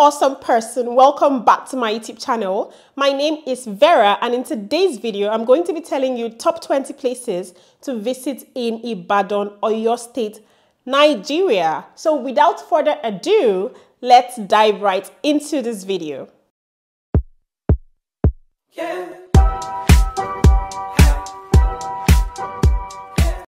awesome person, welcome back to my YouTube channel. My name is Vera, and in today's video I'm going to be telling you top 20 places to visit in Ibadan, Oyo State, Nigeria. So without further ado, let's dive right into this video.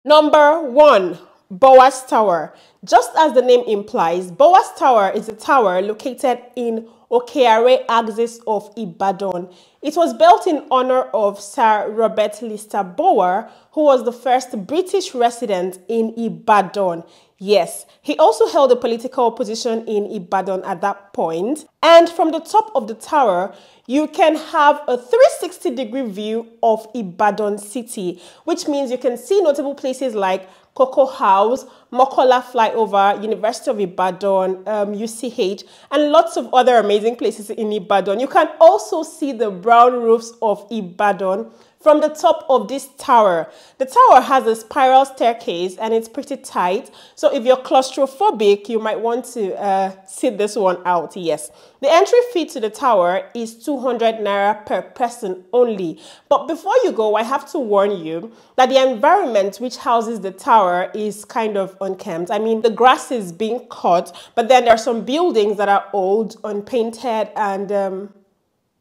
Number 1. Boas Tower. Just as the name implies, Boas Tower is a tower located in Okeare axis of Ibadan. It was built in honor of Sir Robert Lister Bower, who was the first British resident in Ibadan. Yes, he also held a political position in Ibadan at that point. And from the top of the tower, you can have a 360-degree view of Ibadan city, which means you can see notable places like Cocoa House, Mokola Flyover, University of Ibadan, UCH, and lots of other amazing places in Ibadan. You can also see the brown roofs of Ibadan from the top of this tower. The tower has a spiral staircase and it's pretty tight. So if you're claustrophobic, you might want to sit this one out, yes. The entry fee to the tower is 200 naira per person only. But before you go, I have to warn you that the environment which houses the tower is kind of unkempt. I mean, the grass is being cut, but then there are some buildings that are old, unpainted, and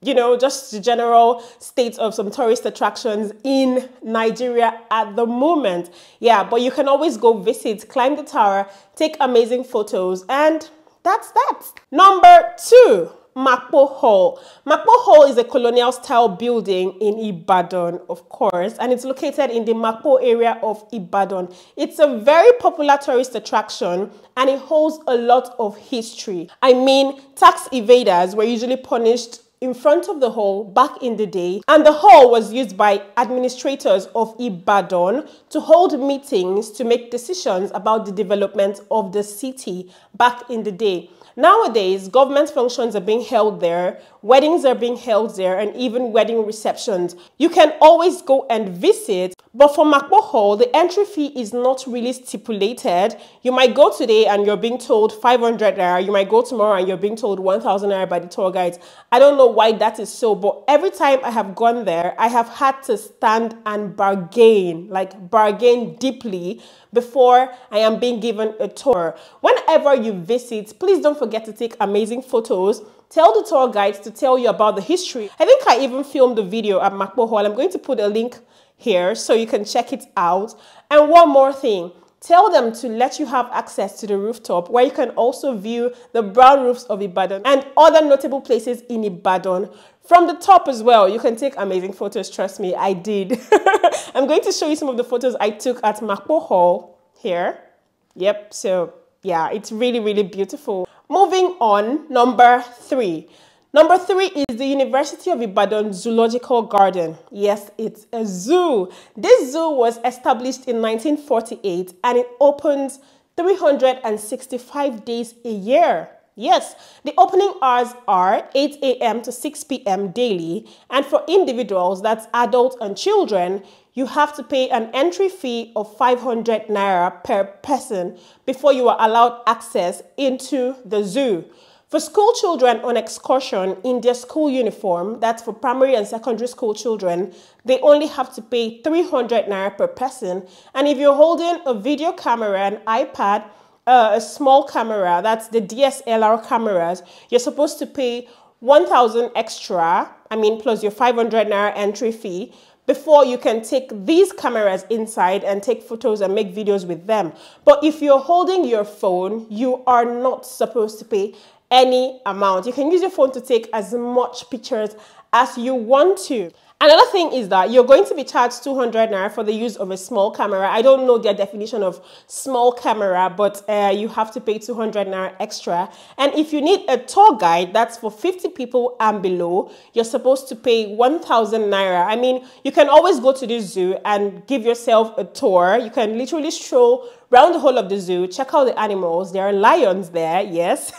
you know, just the general state of some tourist attractions in Nigeria at the moment. Yeah, but you can always go visit, climb the tower, take amazing photos, and that's that. Number 2, Makpo Hall. Makpo Hall is a colonial style building in Ibadan, of course, and it's located in the Makpo area of Ibadan. It's a very popular tourist attraction and it holds a lot of history. I mean, tax evaders were usually punished in front of the hall back in the day, and the hall was used by administrators of Ibadan to hold meetings to make decisions about the development of the city back in the day. Nowadays, government functions are being held there, weddings are being held there, and even wedding receptions. You can always go and visit, but for Makpo Hall, the entry fee is not really stipulated. You might go today and you're being told 500 naira. You might go tomorrow and you're being told 1,000 naira by the tour guides. I don't know why that is so, but every time I have gone there, I have had to stand and bargain, like bargain deeply, before I am being given a tour. Whenever you visit, please don't forget to take amazing photos. Tell the tour guides to tell you about the history. I think I even filmed the video at Makpo Hall. I'm going to put a link here so you can check it out. And one more thing, tell them to let you have access to the rooftop where you can also view the brown roofs of Ibadan and other notable places in Ibadan. From the top as well, you can take amazing photos, trust me, I did. I'm going to show you some of the photos I took at Makpo Hall here. Yep, so yeah, it's really, really beautiful. Moving on, number 3. Number 3 is the University of Ibadan Zoological Garden. Yes, it's a zoo. This zoo was established in 1948 and it opens 365 days a year. Yes, the opening hours are 8 a.m. to 6 p.m. daily, and for individuals, that's adults and children, you have to pay an entry fee of 500 naira per person before you are allowed access into the zoo. For school children on excursion in their school uniform, that's for primary and secondary school children, they only have to pay 300 naira per person. And if you're holding a video camera, an iPad, a small camera, that's the DSLR cameras, you're supposed to pay 1,000 extra, plus your 500 naira entry fee, before you can take these cameras inside and take photos and make videos with them. But if you're holding your phone, you are not supposed to pay any amount. You can use your phone to take as much pictures as you want to. Another thing is that you're going to be charged 200 naira for the use of a small camera. I don't know their definition of small camera, but you have to pay 200 naira extra. And if you need a tour guide, that's for 50 people and below, you're supposed to pay 1,000 naira. You can always go to the zoo and give yourself a tour. You can literally stroll around the whole of the zoo, check out the animals. There are lions there, yes.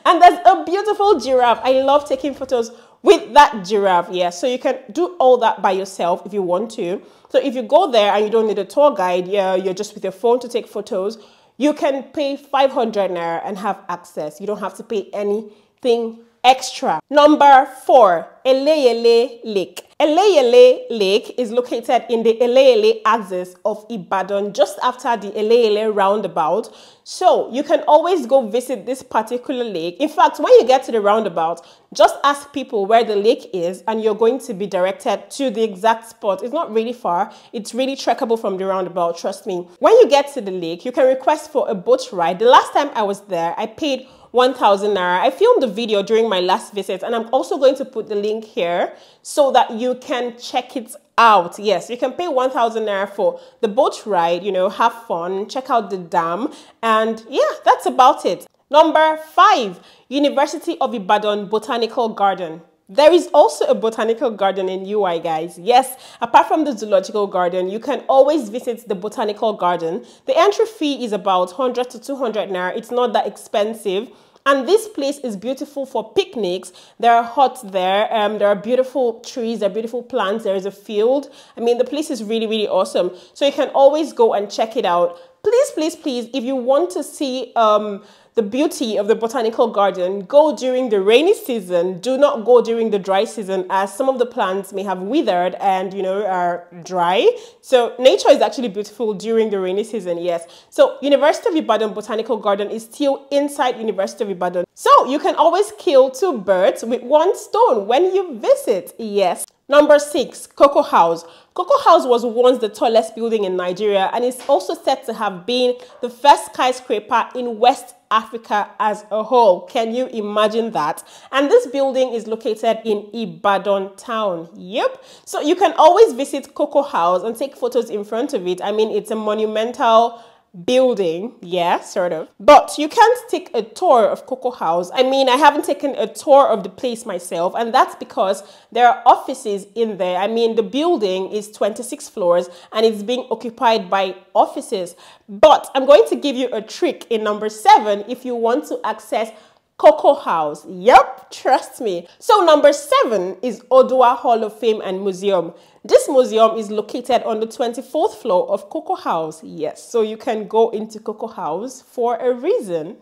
And there's a beautiful giraffe. I love taking photos with that giraffe, yes. So you can do all that by yourself if you want to. So if you go there and you don't need a tour guide, you're just with your phone to take photos, you can pay 500 naira and have access. You don't have to pay any something extra. Number 4, Eleyele Lake. Eleyele Lake is located in the Eleyele axis of Ibadan, just after the Eleyele roundabout. So you can always go visit this particular lake. In fact, when you get to the roundabout, just ask people where the lake is and you're going to be directed to the exact spot. It's not really far. It's really trekkable from the roundabout, trust me. When you get to the lake, you can request for a boat ride. The last time I was there, I paid 1,000 naira. I filmed the video during my last visit, and I'm also going to put the link here so that you can check it out. Yes, you can pay 1,000 naira for the boat ride, you know, have fun, check out the dam, and yeah, that's about it. Number 5, University of Ibadan Botanical Garden. There is also a botanical garden in UI, guys. Yes, apart from the zoological garden, you can always visit the botanical garden. The entry fee is about 100 to 200 naira. It's not that expensive. And this place is beautiful for picnics. There are huts there. There are beautiful trees, there are beautiful plants. There is a field. I mean, the place is really, really awesome. So you can always go and check it out. Please, please, please, if you want to see the beauty of the botanical garden, go during the rainy season. Do not go during the dry season, as some of the plants may have withered and, you know, are dry. So nature is actually beautiful during the rainy season, yes. So University of Ibadan Botanical Garden is still inside University of Ibadan. So you can always kill 2 birds with 1 stone when you visit, yes. Number 6, Cocoa House. Cocoa House was once the tallest building in Nigeria and is also said to have been the first skyscraper in West Africa as a whole. Can you imagine that? And this building is located in Ibadan town. Yep. So you can always visit Cocoa House and take photos in front of it. I mean, it's a monumental building, yeah, sort of, but you can't take a tour of Cocoa House. I mean, I haven't taken a tour of the place myself, and that's because there are offices in there. I mean, the building is 26 floors and it's being occupied by offices. But I'm going to give you a trick in number 7 if you want to access Cocoa House. Yep, trust me. So number 7 is Odua Hall of Fame and Museum. This museum is located on the 24th floor of Cocoa House. Yes, so you can go into Cocoa House for a reason.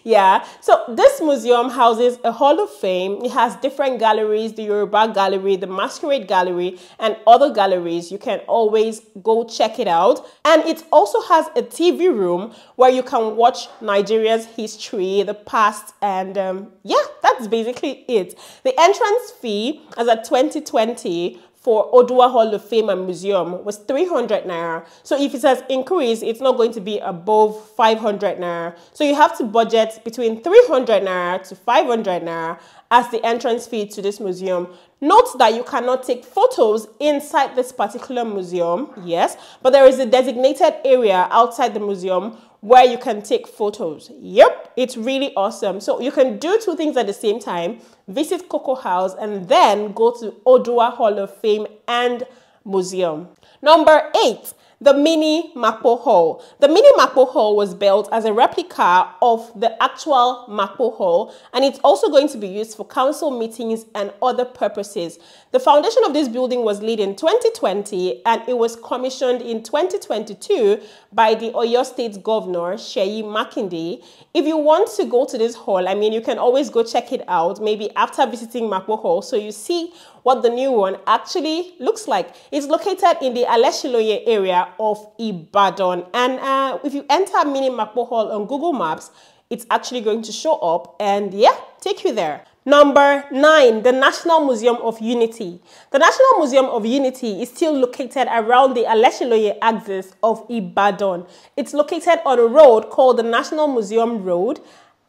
Yeah, so this museum houses a Hall of Fame. It has different galleries, the Yoruba Gallery, the Masquerade Gallery, and other galleries. You can always go check it out. And it also has a TV room where you can watch Nigeria's history, the past, and yeah, that's basically it. The entrance fee as at 2020 for Odua Hall of Fame and Museum was 300 naira. So if it has increased, it's not going to be above 500 naira. So you have to budget between 300 naira to 500 naira as the entrance fee to this museum. Note that you cannot take photos inside this particular museum, yes, but there is a designated area outside the museum where you can take photos. Yep, it's really awesome. So you can do 2 things at the same time: visit Cocoa House and then go to Odua Hall of Fame and Museum. Number 8, the Mini Makpo Hall. The Mini Makpo Hall was built as a replica of the actual Makpo Hall, and it's also going to be used for council meetings and other purposes. The foundation of this building was laid in 2020 and it was commissioned in 2022 by the Oyo State Governor, Seyi Makinde. If you want to go to this hall, I mean, you can always go check it out, maybe after visiting Makpo Hall, so you see what the new one actually looks like. It's located in the Aleshiloye area of Ibadan. And if you enter Mini Makpo Hall on Google Maps, it's actually going to show up and yeah, take you there. Number 9, the National Museum of Unity. The National Museum of Unity is still located around the Aleshiloye axis of Ibadan. It's located on a road called the National Museum Road,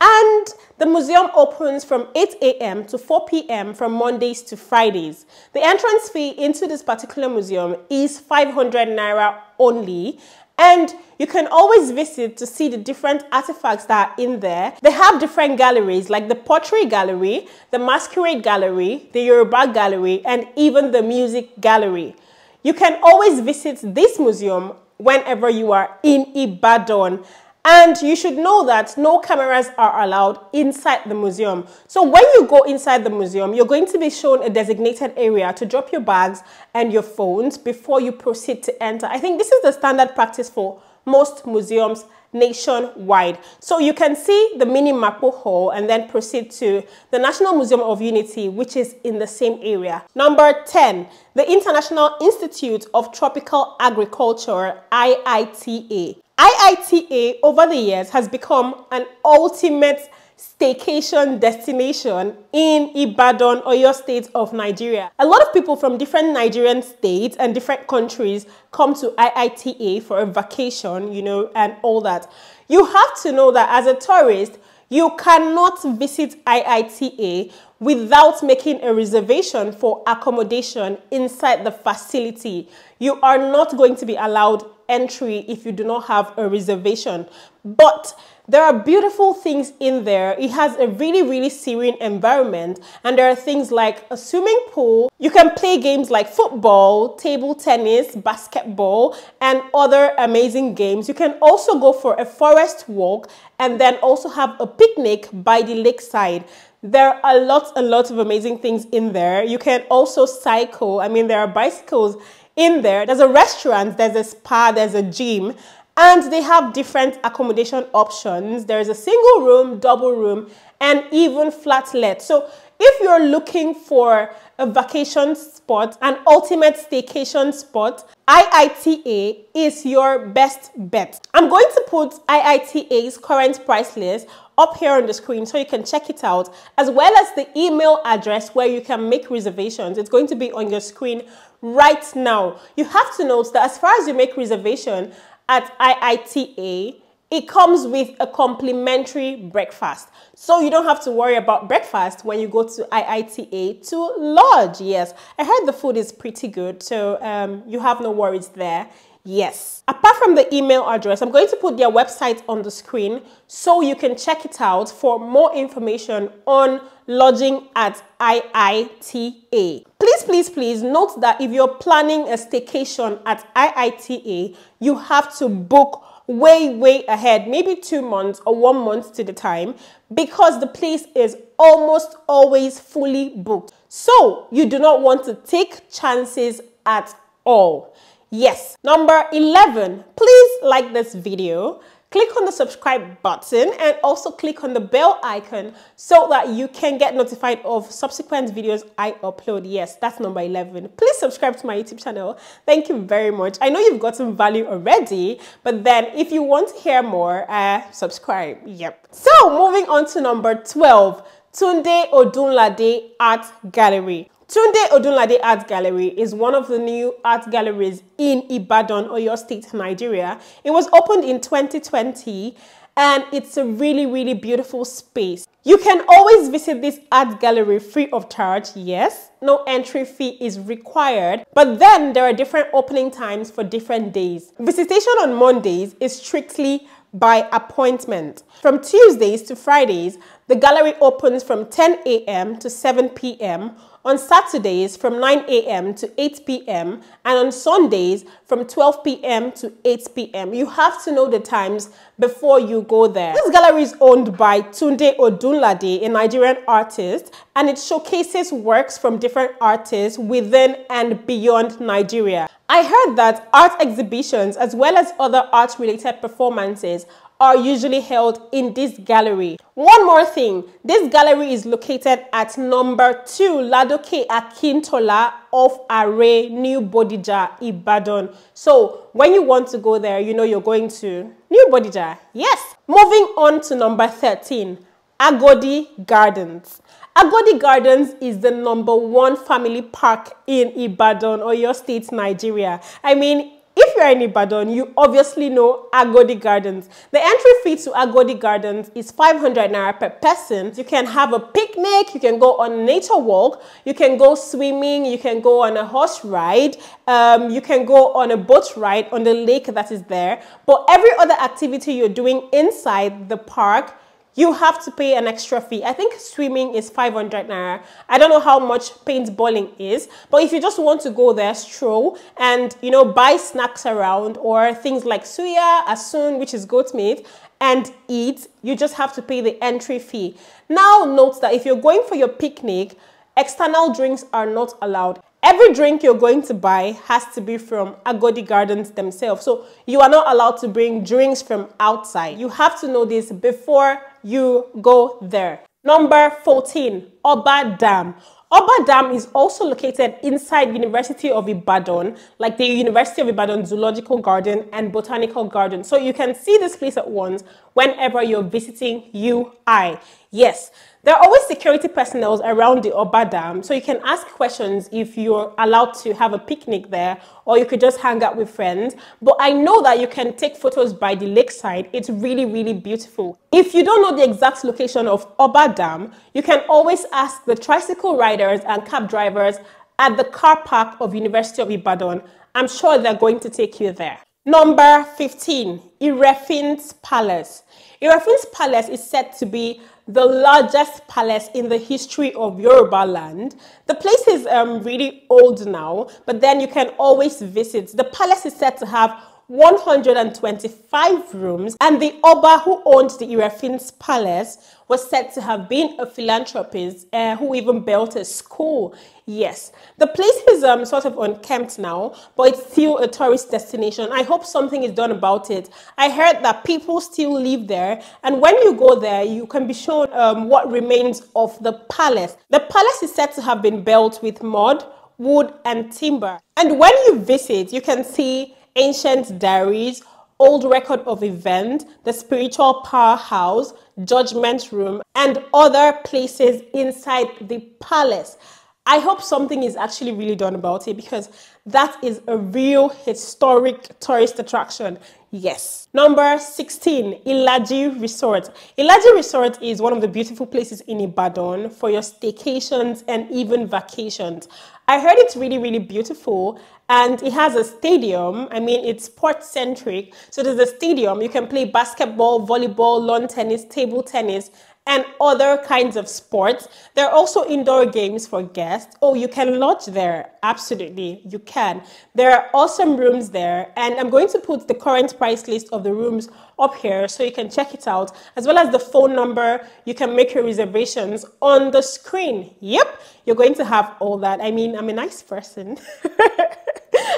and the museum opens from 8 a.m. to 4 p.m. from Mondays to Fridays. The entrance fee into this particular museum is 500 naira only. And you can always visit to see the different artifacts that are in there. They have different galleries like the Pottery Gallery, the Masquerade Gallery, the Yoruba Gallery, and even the Music Gallery. You can always visit this museum whenever you are in Ibadan. And you should know that no cameras are allowed inside the museum. So when you go inside the museum, you're going to be shown a designated area to drop your bags and your phones before you proceed to enter. I think this is the standard practice for most museums nationwide. So you can see the mini Mapo Hall and then proceed to the National Museum of Unity, which is in the same area. Number 10, the International Institute of Tropical Agriculture, IITA. IITA over the years has become an ultimate staycation destination in Ibadan, Oyo State of Nigeria. A lot of people from different Nigerian states and different countries come to IITA for a vacation, you know, and all that. You have to know that as a tourist, you cannot visit IITA without making a reservation for accommodation inside the facility. You are not going to be allowed entry if you do not have a reservation. But there are beautiful things in there. It has a really serene environment, and there are things like a swimming pool. You can play games like football, table tennis, basketball, and other amazing games. You can also go for a forest walk and then also have a picnic by the lakeside. There are a lot of amazing things in there. You can also cycle. I mean, there are bicycles in there. There's a restaurant, there's a spa, there's a gym, and they have different accommodation options. There's a single room, double room, and even flatlet. So if you're looking for a vacation spot, an ultimate staycation spot, IITA is your best bet. I'm going to put IITA's current price list up here on the screen so you can check it out, as well as the email address where you can make reservations. It's going to be on your screen right now. You have to note that as far as you make reservation at IITA, it comes with a complimentary breakfast. So you don't have to worry about breakfast when you go to IITA to lodge. Yes, I heard the food is pretty good, so you have no worries there. Yes. Apart from the email address, I'm going to put their website on the screen so you can check it out for more information on lodging at IITA. Please note that if you're planning a staycation at IITA, you have to book way ahead, maybe 2 months or 1 month to the time, because the place is almost always fully booked. So you do not want to take chances at all. Yes. Number 11, please like this video, click on the subscribe button, and also click on the bell icon so that you can get notified of subsequent videos I upload. Yes, that's number 11. Please subscribe to my YouTube channel. Thank you very much. I know you've gotten value already, but then if you want to hear more, subscribe. Yep. So moving on to number 12, Tunde Odunlade Art Gallery. Tunde Odunlade Art Gallery is one of the new art galleries in Ibadan, Oyo State, Nigeria. It was opened in 2020 and it's a really beautiful space. You can always visit this art gallery free of charge, yes. No entry fee is required, but then there are different opening times for different days. Visitation on Mondays is strictly by appointment. From Tuesdays to Fridays, the gallery opens from 10 a.m. to 7 p.m. On Saturdays from 9 a.m. to 8 p.m. and on Sundays from 12 p.m. to 8 p.m. You have to know the times before you go there. This gallery is owned by Tunde Odunlade, a Nigerian artist, and it showcases works from different artists within and beyond Nigeria. I heard that art exhibitions as well as other art-related performances are usually held in this gallery. One more thing, this gallery is located at number 2 Ladoke Akintola off Are, New Bodija, Ibadan. So when you want to go there, you know you're going to New Bodija. Yes. Moving on to number 13, Agodi Gardens. Agodi Gardens is the #1 family park in Ibadan, Oyo State, Nigeria. I mean, if you're in Ibadan, you obviously know Agodi Gardens. The entry fee to Agodi Gardens is 500 naira per person. You can have a picnic, you can go on a nature walk, you can go swimming, you can go on a horse ride, you can go on a boat ride on the lake that is there. But every other activity you're doing inside the park, you have to pay an extra fee. I think swimming is 500 naira. I don't know how much paintballing is, but if you just want to go there, stroll, and you know, buy snacks around or things like suya, asun, which is goat meat, and eat, you just have to pay the entry fee. Now note that if you're going for your picnic, External drinks are not allowed. Every drink you're going to buy has to be from Agodi Gardens themselves. So you are not allowed to bring drinks from outside. You have to know this before you go there. Number 14, Oba Dam. Oba Dam is also located inside University of Ibadan, like the University of Ibadan Zoological Garden and Botanical Garden. So you can see this place at once whenever you're visiting UI. Yes, there are always security personnel around the Oba Dam, so you can ask questions if you're allowed to have a picnic there, or you could just hang out with friends. But I know that you can take photos by the lakeside. It's really, really beautiful. If you don't know the exact location of Oba Dam, you can always ask the tricycle riders and cab drivers at the car park of University of Ibadan. I'm sure they're going to take you there. Number 15, Irefin's Palace. Irefin's Palace is said to be the largest palace in the history of Yoruba land. The place is really old now, but then you can always visit. The palace is said to have 125 rooms, and the Oba who owned the Irefin's Palace was said to have been a philanthropist who even built a school. Yes, the place is sort of unkempt now, but it's still a tourist destination. I hope something is done about it. I heard that people still live there, and when you go there, you can be shown what remains of the palace. The palace is said to have been built with mud, wood, and timber. And when you visit, you can see ancient diaries, old record of event, the spiritual powerhouse, judgment room, and other places inside the palace. I hope something is actually really done about it, because that is a real historic tourist attraction. Yes. Number 16, Ilaji Resort. Ilaji Resort is one of the beautiful places in Ibadan for your staycations and even vacations. I heard it's really, really beautiful, and it has a stadium. I mean, it's sport-centric. So there's a stadium. You can play basketball, volleyball, lawn tennis, table tennis, and other kinds of sports. There are also indoor games for guests. Oh, you can lodge there. Absolutely, you can. There are awesome rooms there, and I'm going to put the current price list of the rooms up here so you can check it out, as well as the phone number. You can make your reservations on the screen. Yep, you're going to have all that. I mean, I'm a nice person.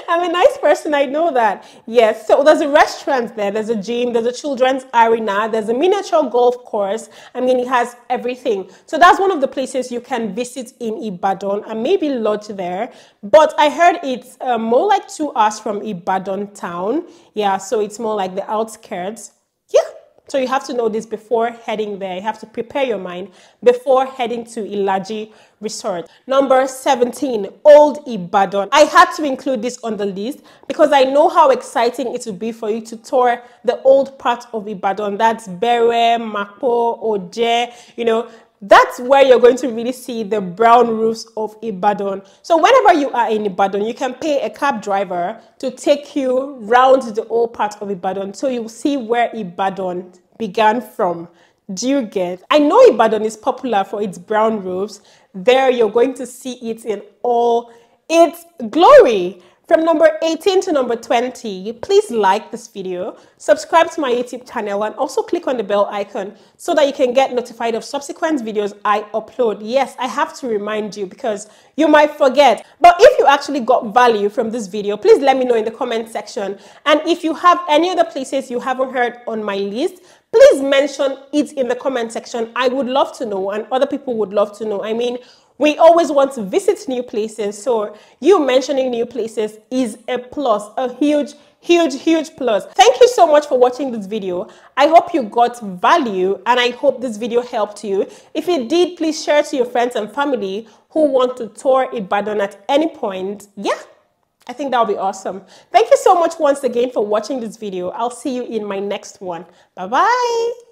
I'm a nice person, I know that. Yes, so there's a restaurant there, there's a gym, there's a children's arena, there's a miniature golf course. I mean, it has everything. So that's one of the places you can visit in Ibadan and maybe lodge there. But I heard it's more like 2 hours from Ibadan town. Yeah, so it's more like the outskirts. Yeah. So you have to know this before heading there. You have to prepare your mind before heading to Ilaji Resort. Number 17, Old Ibadan. I had to include this on the list because I know how exciting it would be for you to tour the old part of Ibadan. That's Bere, Mapo, Oje, you know. That's where you're going to really see the brown roofs of Ibadan. So whenever you are in Ibadan, you can pay a cab driver to take you round the old part of Ibadan, so you'll see where Ibadan began from. Do you get? I know Ibadan is popular for its brown roofs. There you're going to see it in all its glory. From number 18 to number 20, please like this video, subscribe to my YouTube channel, and also click on the bell icon so that you can get notified of subsequent videos I upload. Yes, I have to remind you because you might forget. But if you actually got value from this video, please let me know in the comment section. And if you have any other places you haven't heard on my list, please mention it in the comment section. I would love to know, and other people would love to know. I mean, we always want to visit new places, so you mentioning new places is a plus, a huge, huge, huge plus. Thank you so much for watching this video. I hope you got value, and I hope this video helped you. If it did, please share it to your friends and family who want to tour Ibadan at any point. Yeah, I think that would be awesome. Thank you so much once again for watching this video. I'll see you in my next one. Bye-bye.